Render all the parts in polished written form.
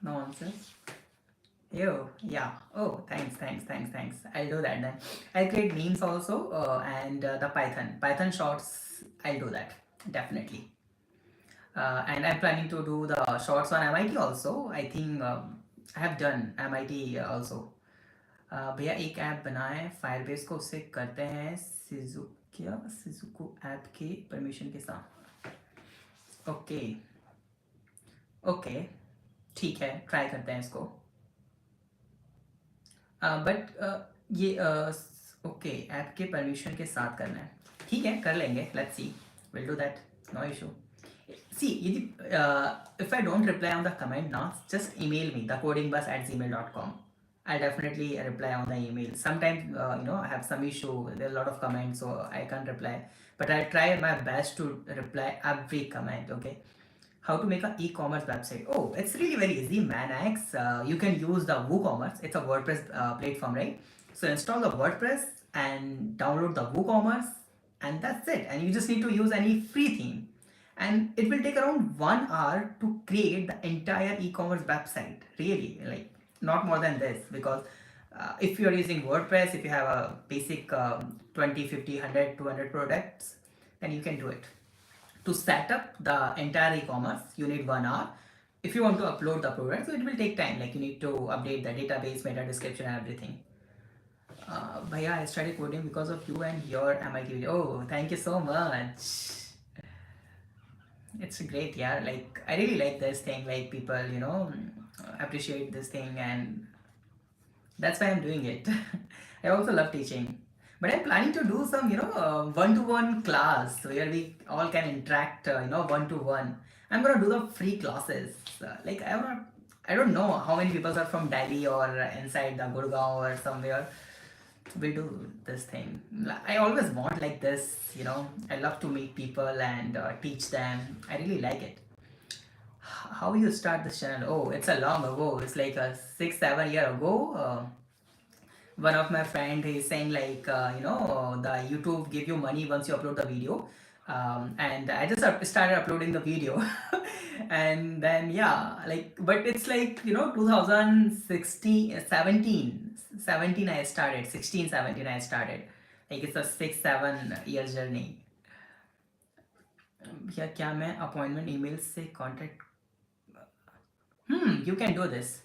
Nonsense. Yo, yeah. Oh, thanks. I'll do that then. I'll create memes also, and the Python shorts. I'll do that definitely. And I'm planning to do the shorts on MIT also. I think I have done MIT also. भैया एक app बनाए Firebase को, उससे करते हैं सिजुको app के permission के साथ. ओके. ओके. ठीक है, ट्राई करते हैं इसको. बट ये ओके ऐप के परमिशन के साथ करना है. ठीक है, कर लेंगे. Let's see. Will do that. No issue. See, if I don't reply on the comment now, just email me thecodingbus@gmail.com. I'll definitely reply on the email. Sometimes I have some issue. There are a lot of comments, so I can't reply. But I'll try my best to reply every comment. Okay. How to make an e-commerce website? Oh, it's really very easy, Manax. You can use the WooCommerce. It's a WordPress platform, right? So install the WordPress and download the WooCommerce, and that's it. And you just need to use any free theme, and it will take around 1 hour to create the entire e-commerce website. Really, like not more than this, because if you are using WordPress, if you have a basic 20, 50, 100, 200 products, then you can do it. To set up the entire e-commerce, you need 1 hour. If you want to upload the product, so it will take time, like you need to update the database, meta description, and everything. Bhaiya, I started coding because of you and your MIT video. Oh, thank you so much. It's great, yeah. Like I really like this thing, like people appreciate this thing, and that's why I'm doing it. I also love teaching, but I'm planning to do some one-to-one class where we all can interact, one-to-one. I'm gonna do the free classes. Like I don't know how many people are from Delhi or inside the Gurgaon or somewhere. We'll do this thing. I always want like this, I love to meet people and teach them. I really like it. How you start this channel? Oh, it's a long ago. It's like a 6, 7 year ago. One of my friend is saying like the YouTube give you money once you upload the video, and I just started uploading the video. And then yeah, like, but it's like 2016 17 I started, 16 17 I started. Like it's a 6, 7 years journey. Yeah, क्या मैं appointment email से contact? You can do this.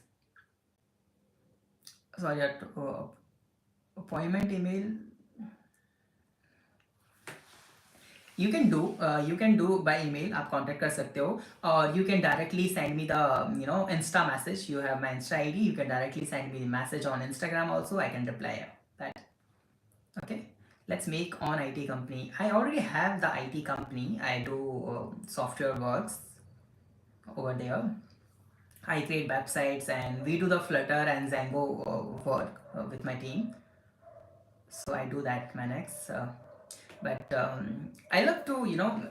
Sorry, appointment email you can do by email. आप contact कर सकते हो, or you can directly send me the Insta message. You have my Insta ID. You can directly send me the message on Instagram also. I can reply that. Okay, let's make on IT company. I already have the IT company. I do software works over there. I create websites, and we do the Flutter and Django work with my team. So I do that, Manex. But I love to,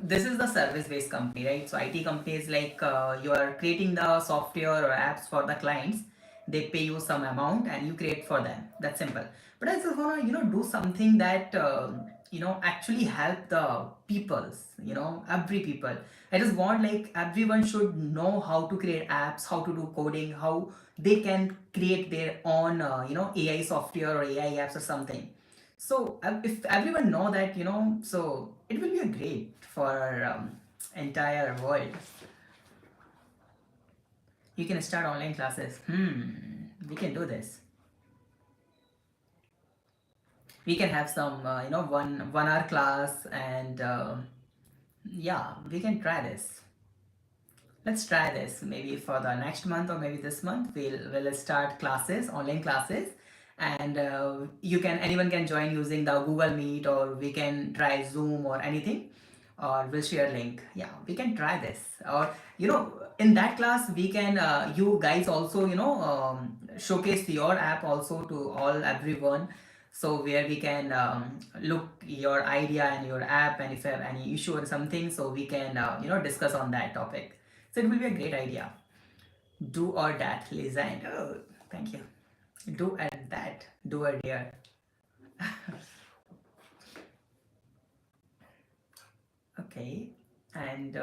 this is the service based company, right? So IT companies, like you are creating the software or apps for the clients. They pay you some amount and you create for them. That's simple. But I just want to do something that actually help the peoples, every people. I just want like everyone should know how to create apps, how to do coding, how they can create their own AI software or AI apps or something. So if everyone know that, so it will be a great for entire world. You can start online classes. We can do this. We can have some, 1 hour class, and yeah, we can try this. Let's try this. Maybe for the next month or maybe this month, we'll start classes, online classes, and anyone can join using the Google Meet, or we can try Zoom or anything, or we'll share link. Yeah, we can try this. Or in that class we can you guys also showcase your app also to everyone. So where we can look your idea and your app, and if you have any issue or something, so we can discuss on that topic. So it will be a great idea. Do or that, Lisanne. Oh, thank you. Do and that. Do or dare. Okay. And